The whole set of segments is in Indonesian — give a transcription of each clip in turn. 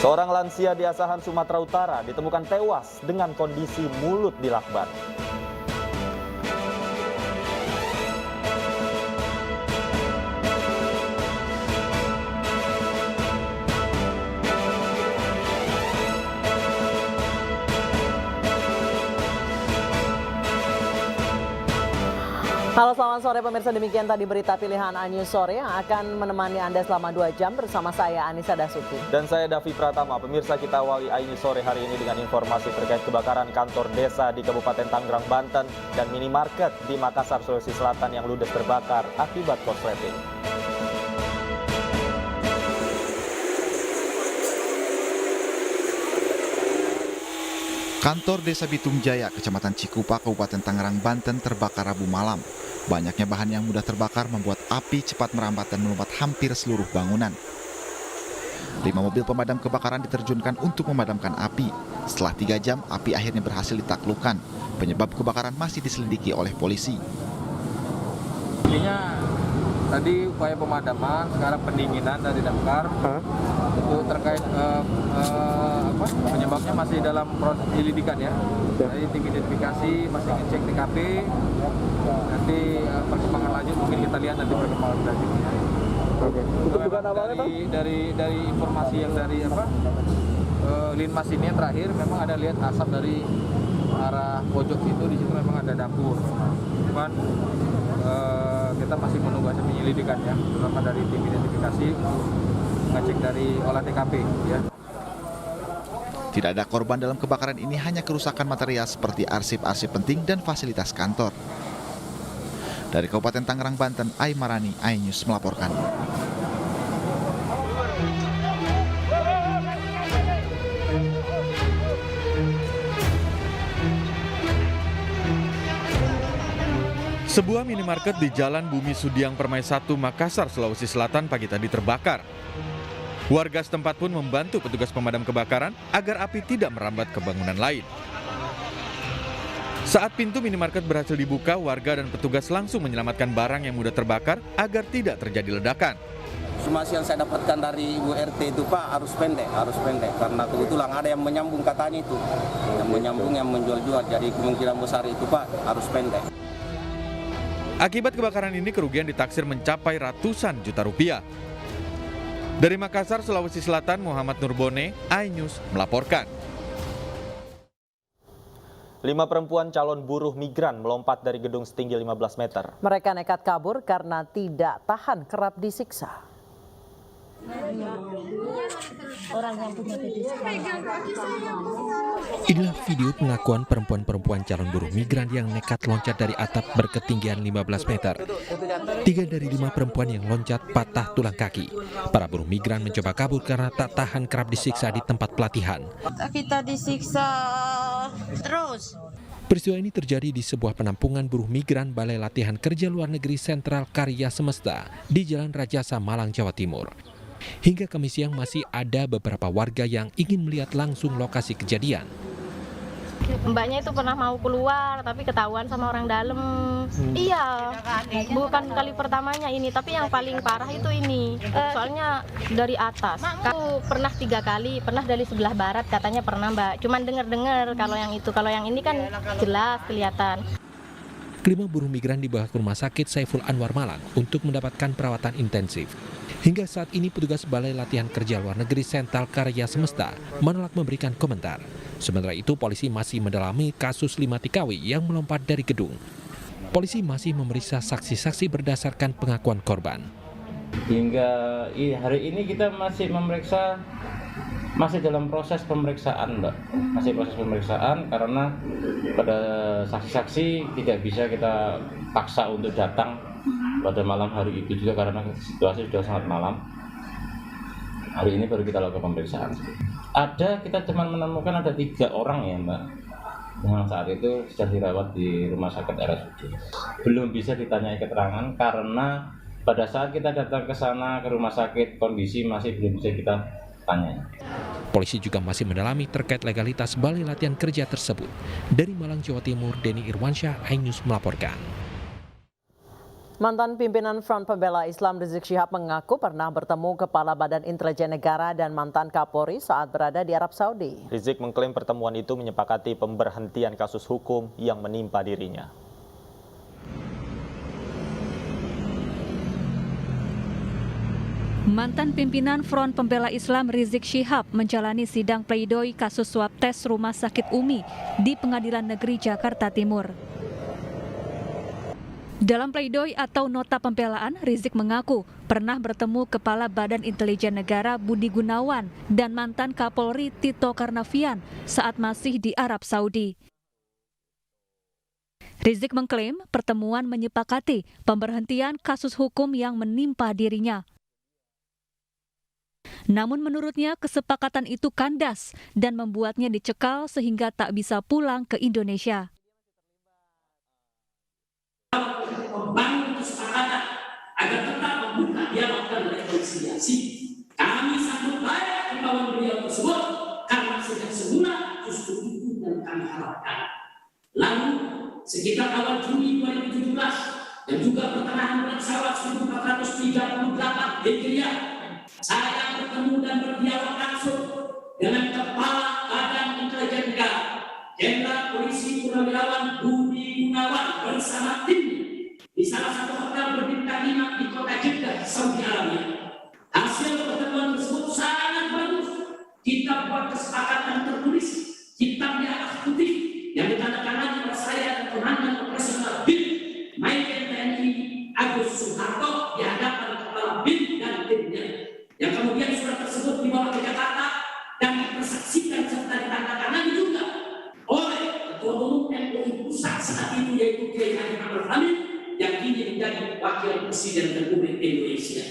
Seorang lansia di Asahan, Sumatera Utara ditemukan tewas dengan kondisi mulut dilakban. Halo, selamat sore pemirsa, demikian tadi berita pilihan iNews Sore yang akan menemani Anda selama 2 jam bersama saya Anissa Dasuki. Dan saya Davi Pratama. Pemirsa, kita awali iNews Sore hari ini dengan informasi terkait kebakaran kantor desa di Kabupaten Tangerang, Banten dan minimarket di Makassar, Sulawesi Selatan yang ludes terbakar akibat korsleting. Kantor Desa Bitung Jaya, Kecamatan Cikupa, Kabupaten Tangerang, Banten terbakar Rabu malam. Banyaknya bahan yang mudah terbakar membuat api cepat merambat dan melompat hampir seluruh bangunan. 5 mobil pemadam kebakaran diterjunkan untuk memadamkan api. Setelah 3 jam, api akhirnya berhasil ditaklukkan. Penyebab kebakaran masih diselidiki oleh polisi. Intinya tadi upaya pemadaman, sekarang pendinginan dari damkar. Itu terkait penyebabnya masih dalam proses penyelidikan ya. Jadi tim identifikasi masih ngecek TKP. Nanti perkembangan lanjut mungkin kita lihat nanti perkembangan selanjutnya. Oke. Untuk dugaan awalnya dari informasi yang dari Linmas ini yang terakhir memang ada lihat asap dari arah pojok situ, di situ memang ada dapur. Cuman kita masih menunggu hasil penyelidikan ya, terutama dari tim identifikasi ngecek dari olah TKP ya. Tidak ada korban dalam kebakaran ini, hanya kerusakan material seperti arsip-arsip penting dan fasilitas kantor. Dari Kabupaten Tangerang, Banten, Aimarani, iNews melaporkan. Sebuah minimarket di Jalan Bumi Sudiang Permai 1, Makassar, Sulawesi Selatan pagi tadi terbakar. Warga setempat pun membantu petugas pemadam kebakaran agar api tidak merambat ke bangunan lain. Saat pintu minimarket berhasil dibuka, warga dan petugas langsung menyelamatkan barang yang mudah terbakar agar tidak terjadi ledakan. Informasi yang saya dapatkan dari Ibu RT itu Pak harus pendek karena kebetulan ada yang menyambung katanya itu, yang menjual-jual, jadi kemungkinan besar itu Pak harus pendek. Akibat kebakaran ini kerugian ditaksir mencapai ratusan juta rupiah. Dari Makassar, Sulawesi Selatan, Muhammad Nurbone, iNews melaporkan. 5 perempuan calon buruh migran melompat dari gedung setinggi 15 meter. Mereka nekat kabur karena tidak tahan kerap disiksa. Inilah video pengakuan perempuan-perempuan calon buruh migran yang nekat loncat dari atap berketinggian 15 meter. 3 dari 5 perempuan yang loncat patah tulang kaki. Para buruh migran mencoba kabur karena tak tahan kerap disiksa di tempat pelatihan. Kita disiksa terus. Peristiwa ini terjadi di sebuah penampungan buruh migran Balai Latihan Kerja Luar Negeri Sentral Karya Semesta di Jalan Rajasa, Malang, Jawa Timur. Hingga Kamis siang masih ada beberapa warga yang ingin melihat langsung lokasi kejadian. Mbaknya itu pernah mau keluar tapi ketahuan sama orang dalam. Iya, bukan kali pertamanya ini, tapi yang paling parah itu ini. Soalnya dari atas. Aku pernah 3 kali, pernah dari sebelah barat katanya pernah Mbak. Cuman dengar-dengar kalau yang ini kan jelas kelihatan. 5 buruh migran dibawa ke Rumah Sakit Saiful Anwar Malang untuk mendapatkan perawatan intensif. Hingga saat ini petugas Balai Latihan Kerja Luar Negeri Sentral Karya Semesta menolak memberikan komentar. Sementara itu polisi masih mendalami kasus 5 TKW yang melompat dari gedung. Polisi masih memeriksa saksi-saksi berdasarkan pengakuan korban. Hingga hari ini kita masih memeriksa, masih dalam proses pemeriksaan Mbak. Masih proses pemeriksaan karena pada saksi-saksi tidak bisa kita paksa untuk datang pada malam hari itu juga karena situasi sudah sangat malam. Hari ini baru kita lakukan pemeriksaan. Kita cuma menemukan ada 3 orang ya Mbak, yang saat itu sedang dirawat di rumah sakit RSUD. Belum bisa ditanyai keterangan karena pada saat kita datang ke sana ke rumah sakit kondisi masih belum bisa kita tanya. Polisi juga masih mendalami terkait legalitas Balai Latihan Kerja tersebut. Dari Malang, Jawa Timur, Denny Irwansyah, iNews melaporkan. Mantan pimpinan Front Pembela Islam Rizik Syihab mengaku pernah bertemu Kepala Badan Intelijen Negara dan mantan Kapolri saat berada di Arab Saudi. Rizik mengklaim pertemuan itu menyepakati pemberhentian kasus hukum yang menimpa dirinya. Mantan pimpinan Front Pembela Islam Rizik Syihab menjalani sidang pledoi kasus swab tes Rumah Sakit Umi di Pengadilan Negeri Jakarta Timur. Dalam pledoi atau nota pembelaan, Rizik mengaku pernah bertemu Kepala Badan Intelijen Negara Budi Gunawan dan mantan Kapolri Tito Karnavian saat masih di Arab Saudi. Rizik mengklaim pertemuan menyepakati pemberhentian kasus hukum yang menimpa dirinya. Namun menurutnya kesepakatan itu kandas dan membuatnya dicekal sehingga tak bisa pulang ke Indonesia. Membangun kesepakatan agar tetap membuka dialog dan rekonsiliasi. Kami sambut baik imbauan beliau tersebut karena sejak semula justru itu yang kami harapkan. Lalu sekitar awal Juni 2017 dan juga pertengahan bulan Syawal 1438 Hijriah, saya bertemu dan berdialog langsung dengan Kepala Badan Intelijen Negara, Jenderal Polisi Purnawirawan Budi Gunawan bersama tim di salah satu hotel berbintang 5 di kota Jeddah, Saudi Arabia. Hasil pertemuan tersebut sangat bagus. Kita buat kesepakatan tertulis, hitam di atas putih, yang ditandatangani oleh saya dan Komandan Operasional BIN, Majen TNI Agus Suharto di hadapan Kepala BIN dan timnya. Yang kemudian surat tersebut dibawa ke Jakarta dan dipersaksikan serta ditandatangani juga oleh Ketua Umum MUI Pusat saat itu, yaitu Kiai Haji Ma'ruf Amin, yang kini menjadi Wakil Presiden Republik Indonesia.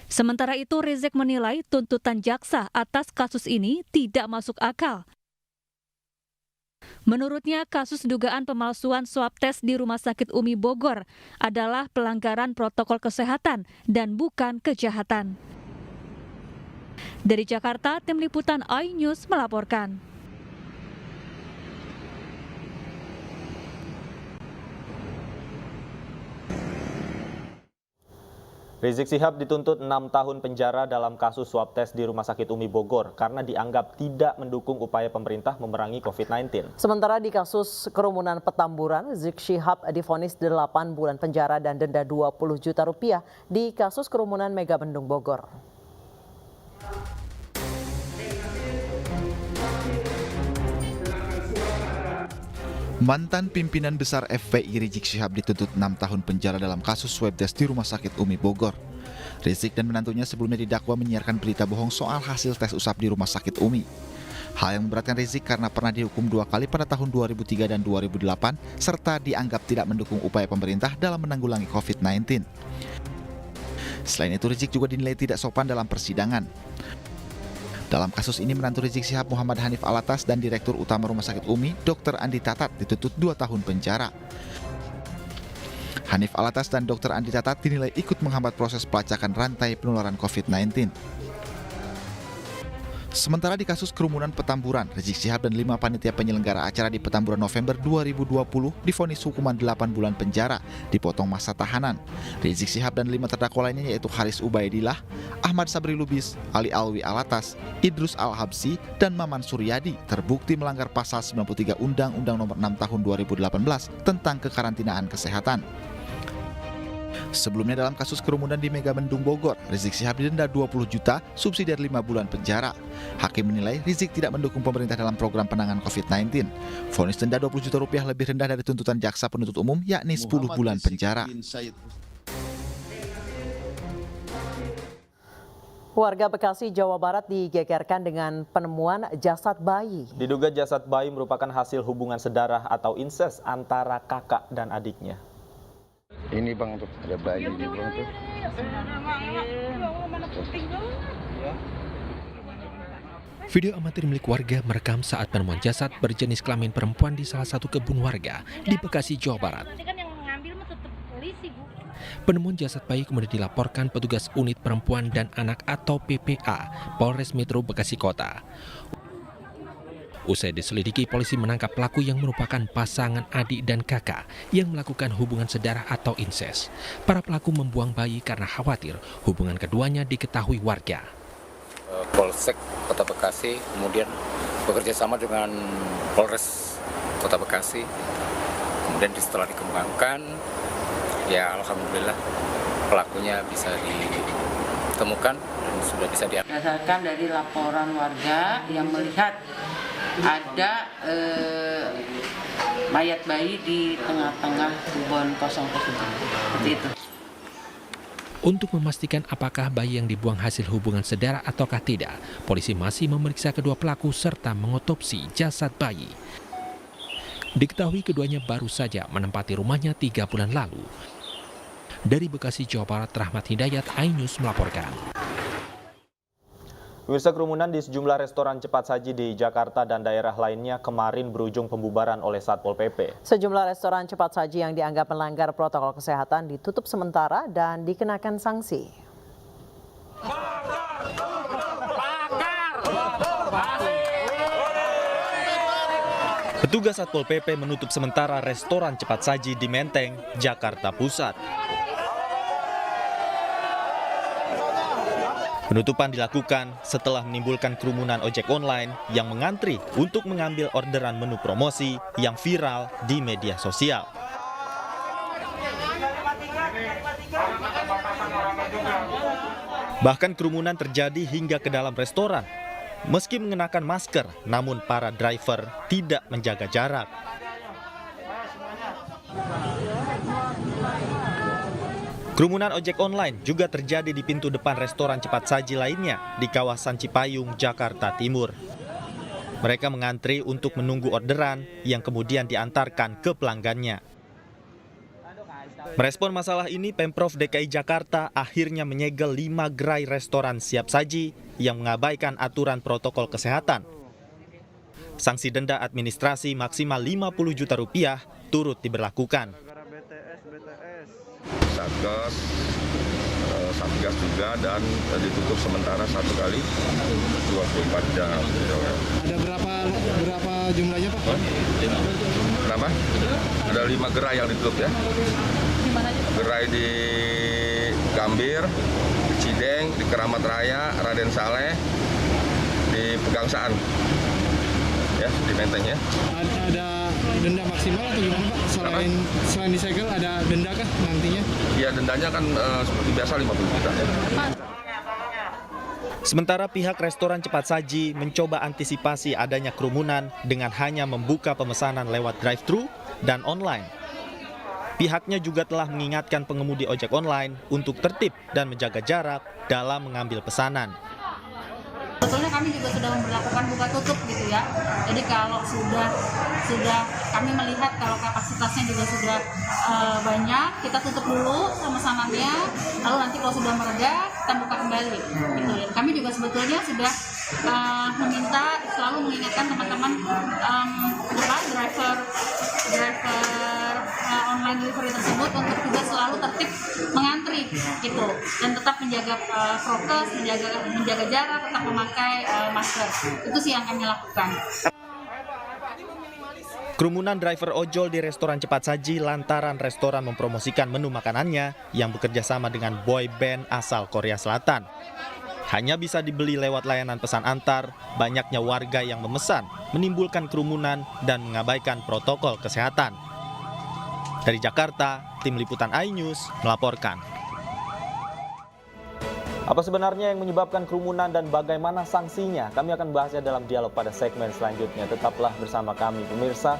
Sementara itu, Rizik menilai tuntutan jaksa atas kasus ini tidak masuk akal. Menurutnya, kasus dugaan pemalsuan swab tes di Rumah Sakit Umi Bogor adalah pelanggaran protokol kesehatan dan bukan kejahatan. Dari Jakarta, Tim Liputan iNews melaporkan. Rizik Syihab dituntut 6 tahun penjara dalam kasus swab tes di Rumah Sakit Umi Bogor karena dianggap tidak mendukung upaya pemerintah memerangi COVID-19. Sementara di kasus kerumunan Petamburan, Rizik Syihab divonis 8 bulan penjara dan denda 20 juta rupiah di kasus kerumunan Megabendung Bogor. Mantan pimpinan besar FPI Rizik Syihab dituntut 6 tahun penjara dalam kasus swab tes di Rumah Sakit Umi Bogor. Rizik dan menantunya sebelumnya didakwa menyiarkan berita bohong soal hasil tes usap di Rumah Sakit Umi. Hal yang memberatkan Rizik karena pernah dihukum 2 kali pada tahun 2003 dan 2008 serta dianggap tidak mendukung upaya pemerintah dalam menanggulangi COVID-19. Selain itu, Rizik juga dinilai tidak sopan dalam persidangan. Dalam kasus ini, menantu Rizik Syihab Muhammad Hanif Alatas dan Direktur Utama Rumah Sakit Umi, Dr. Andi Tatat, dituntut 2 tahun penjara. Hanif Alatas dan Dr. Andi Tatat dinilai ikut menghambat proses pelacakan rantai penularan COVID-19. Sementara di kasus kerumunan Petamburan, Rizik Syihab dan 5 panitia penyelenggara acara di Petamburan November 2020 divonis hukuman 8 bulan penjara, dipotong masa tahanan. Rizik Syihab dan 5 terdakwa lainnya yaitu Haris Ubaidillah, Ahmad Sabri Lubis, Ali Alwi Alatas, Idrus Al-Habsi, dan Maman Suryadi terbukti melanggar pasal 93 Undang-Undang Nomor 6 Tahun 2018 tentang kekarantinaan kesehatan. Sebelumnya dalam kasus kerumunan di Megabendung Bogor, Rizik Syihab didenda 20 juta, subsidi 5 bulan penjara. Hakim menilai Rizik tidak mendukung pemerintah dalam program penanganan COVID-19. Vonis denda 20 juta rupiah lebih rendah dari tuntutan jaksa penuntut umum, yakni 10 bulan penjara. Warga Bekasi, Jawa Barat digegerkan dengan penemuan jasad bayi. Diduga jasad bayi merupakan hasil hubungan sedarah atau insest antara kakak dan adiknya. Ini bang tuh ada bayi di bang tuh. Video amatir milik warga merekam saat penemuan jasad berjenis kelamin perempuan di salah satu kebun warga di Bekasi, Jawa Barat. Penemuan jasad bayi kemudian dilaporkan petugas unit perempuan dan anak atau PPA Polres Metro Bekasi Kota. Usai diselidiki, polisi menangkap pelaku yang merupakan pasangan adik dan kakak yang melakukan hubungan sedarah atau inses. Para pelaku membuang bayi karena khawatir hubungan keduanya diketahui warga. Polsek Kota Bekasi kemudian bekerja sama dengan Polres Kota Bekasi. Kemudian setelah dikembangkan, ya alhamdulillah pelakunya bisa ditemukan dan sudah bisa diambil. Berdasarkan dari laporan warga yang melihat ada mayat bayi di tengah-tengah kebun kosong tersebut. Seperti itu. Untuk memastikan apakah bayi yang dibuang hasil hubungan sedarah ataukah tidak, polisi masih memeriksa kedua pelaku serta mengotopsi jasad bayi. Diketahui keduanya baru saja menempati rumahnya 3 bulan lalu. Dari Bekasi, Jawa Barat, Rahmat Hidayat, iNews melaporkan. Pemirsa, kerumunan di sejumlah restoran cepat saji di Jakarta dan daerah lainnya kemarin berujung pembubaran oleh Satpol PP. Sejumlah restoran cepat saji yang dianggap melanggar protokol kesehatan ditutup sementara dan dikenakan sanksi. Petugas Satpol PP menutup sementara restoran cepat saji di Menteng, Jakarta Pusat. Penutupan dilakukan setelah menimbulkan kerumunan ojek online yang mengantri untuk mengambil orderan menu promosi yang viral di media sosial. Bahkan kerumunan terjadi hingga ke dalam restoran. Meski mengenakan masker, namun para driver tidak menjaga jarak. Kerumunan ojek online juga terjadi di pintu depan restoran cepat saji lainnya di kawasan Cipayung, Jakarta Timur. Mereka mengantri untuk menunggu orderan yang kemudian diantarkan ke pelanggannya. Merespon masalah ini, Pemprov DKI Jakarta akhirnya menyegel 5 gerai restoran siap saji yang mengabaikan aturan protokol kesehatan. Sanksi denda administrasi maksimal Rp50 juta turut diberlakukan. Satgas juga dan ditutup sementara 1 kali 24 jam. Ada berapa jumlahnya Pak? 5. Kenapa? Ada 5 gerai yang ditutup ya. Gerai di Gambir, di Cideng, di Keramat Raya, Raden Saleh, di Pegangsaan, ya di Menteng ya. Ada denda maksimal atau gimana Pak? Selain disegel ada denda kah nantinya? Ya dendanya kan seperti biasa 50 juta. Sementara pihak restoran cepat saji mencoba antisipasi adanya kerumunan dengan hanya membuka pemesanan lewat drive-thru dan online. Pihaknya juga telah mengingatkan pengemudi ojek online untuk tertib dan menjaga jarak dalam mengambil pesanan. Sebetulnya kami juga sudah memperlakukan buka tutup gitu ya. Jadi kalau sudah kami melihat kalau kapasitasnya juga sudah banyak, kita tutup dulu sama-samanya. Lalu nanti kalau sudah mereda, kita buka kembali. Gitu ya. Kami juga sebetulnya sudah meminta selalu mengingatkan teman-teman driver online delivery tersebut untuk juga selalu tertib mengantri gitu dan tetap menjaga prokes, menjaga jarak, tetap memakai masker. Itu sih yang kami lakukan. Kerumunan driver ojol di restoran cepat saji lantaran restoran mempromosikan menu makanannya yang bekerja sama dengan boy band asal Korea Selatan. Hanya bisa dibeli lewat layanan pesan antar, banyaknya warga yang memesan menimbulkan kerumunan dan mengabaikan protokol kesehatan. Dari Jakarta, tim liputan iNews melaporkan. Apa sebenarnya yang menyebabkan kerumunan dan bagaimana sanksinya? Kami akan bahasnya dalam dialog pada segmen selanjutnya. Tetaplah bersama kami, pemirsa.